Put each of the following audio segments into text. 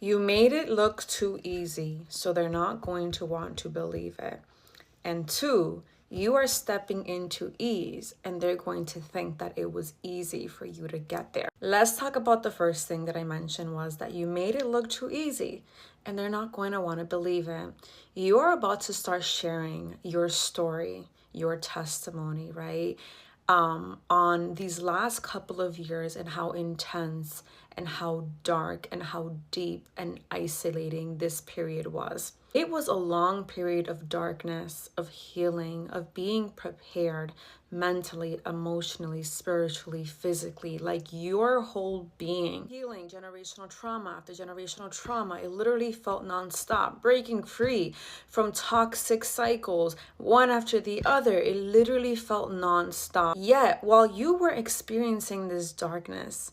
You made it look too easy, so they're not going to want to believe it. And two, you are stepping into ease and they're going to think that it was easy for you to get there. Let's talk about the first thing that I mentioned was that you made it look too easy and they're not going to want to believe it. You are about to start sharing your story, your testimony, right? On these last couple of years and how intense and how dark and how deep and isolating this period was. It was a long period of darkness, of healing, of being prepared mentally, emotionally, spiritually, physically, like your whole being. Healing generational trauma after generational trauma. It literally felt nonstop, breaking free from toxic cycles, one after the other. It literally felt nonstop. Yet, while you were experiencing this darkness,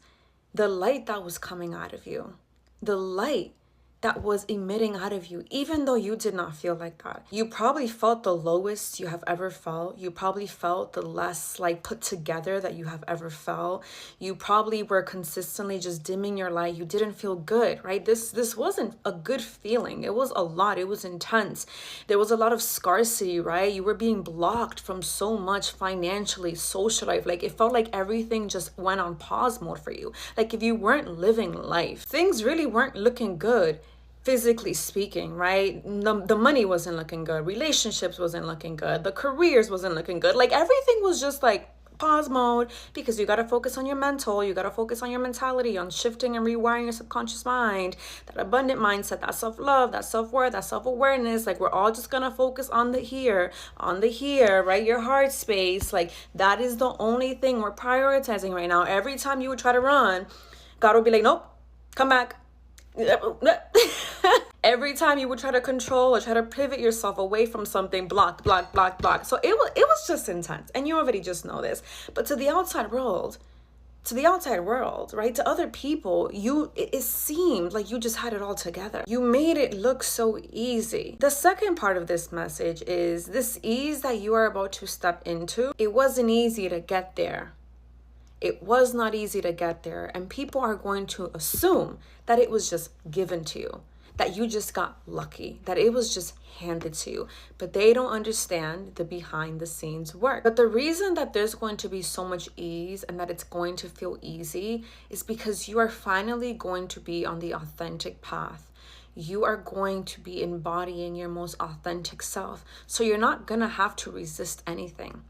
the light that was coming out of you, the light that was emitting out of you, even though you did not feel like that. You probably felt the lowest you have ever felt. You probably felt the less like put together that you have ever felt. You probably were consistently just dimming your light. You didn't feel good, right? This wasn't a good feeling. It was a lot. It was intense. There was a lot of scarcity, right? You were being blocked from so much financially, social life. Like it felt like everything just went on pause mode for you. Like if you weren't living life, things really weren't looking good. Physically speaking, right? The money wasn't looking good. Relationships wasn't looking good. The careers wasn't looking good. Like everything was just like pause mode because you got to focus on your mental. You got to focus on your mentality, on shifting and rewiring your subconscious mind, that abundant mindset, that self-love, that self-worth, that self-awareness. Like we're all just going to focus on the here, right? Your heart space. Like that is the only thing we're prioritizing right now. Every time you would try to run, God will be like, nope, come back. Every time you would try to control or try to pivot yourself away from something, blocked. So it was just intense, and you already just know this. But to the outside world, right, to other people, it seemed like you just had it all together. You made it look so easy. The second part of this message is this ease that you are about to step into. It wasn't easy to get there. It was not easy to get there, and people are going to assume that it was just given to you, that you just got lucky, that it was just handed to you, but they don't understand the behind the scenes work. But the reason that there's going to be so much ease and that it's going to feel easy is because you are finally going to be on the authentic path. You are going to be embodying your most authentic self, so you're not gonna have to resist anything.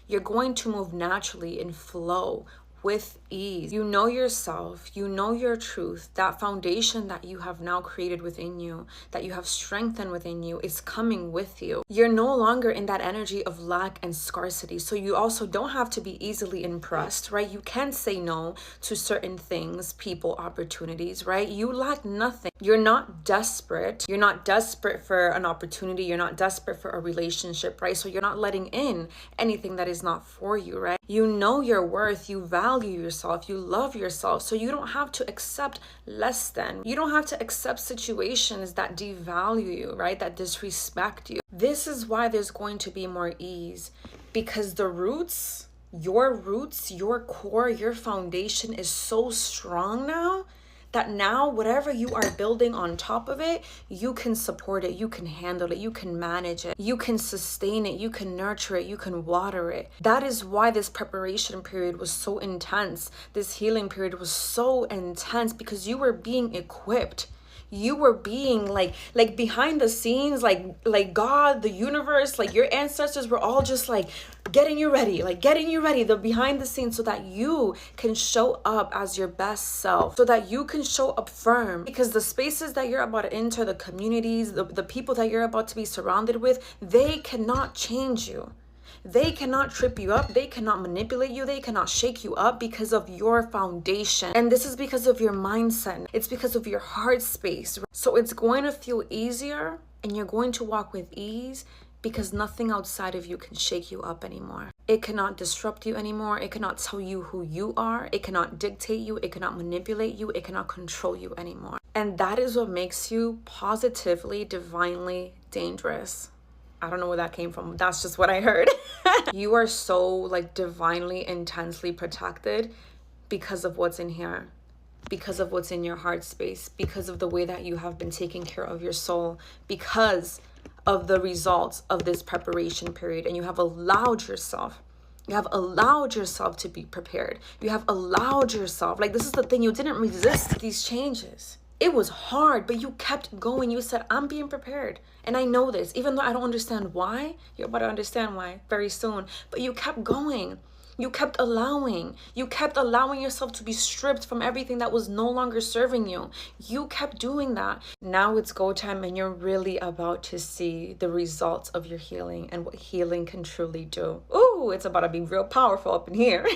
You're going to move naturally and flow with ease. You know yourself, you know your truth. That foundation that you have now created within you, that you have strengthened within you, is coming with you. You're no longer in that energy of lack and scarcity. So you also don't have to be easily impressed, right? You can say no to certain things, people, opportunities, right? You lack nothing. You're not desperate. You're not desperate for an opportunity. You're not desperate for a relationship, right? So you're not letting in anything that is not for you, right? You know your worth. You value yourself. You love yourself. So you don't have to accept less than. You don't have to accept situations that devalue you, right? That disrespect you. This is why there's going to be more ease, because the roots, your core, your foundation is so strong now that now whatever you are building on top of it, you can support it, you can handle it, you can manage it, you can sustain it, you can nurture it, you can water it. That is why this preparation period was so intense. This healing period was so intense, because you were being equipped. You were being like behind the scenes, like God, the universe, like your ancestors were all just like getting you ready, the behind the scenes, so that you can show up as your best self, so that you can show up firm. Because the spaces that you're about to enter, the communities, the people that you're about to be surrounded with, they cannot change you. They cannot trip you up. They cannot manipulate you. They cannot shake you up, because of your foundation. And this is because of your mindset. It's because of your heart space. So it's going to feel easier, and you're going to walk with ease, because nothing outside of you can shake you up anymore. It cannot disrupt you anymore. It cannot tell you who you are. It cannot dictate you. It cannot manipulate you. It cannot control you anymore. And that is what makes you positively, divinely dangerous. I don't know where that came from. That's just what I heard. You are so like divinely, intensely protected because of what's in here. because of what's in your heart space, because of the way that you have been taking care of your soul, because of the results of this preparation period. And you have allowed yourself to be prepared. You have allowed yourself, like, this is the thing, you didn't resist these changes. It was hard, but you kept going. You said, I'm being prepared. And I know this, even though I don't understand why. You're about to understand why very soon. But you kept going. You kept allowing yourself to be stripped from everything that was no longer serving you. You kept doing that. Now it's go time, and you're really about to see the results of your healing and what healing can truly do. Ooh, it's about to be real powerful up in here.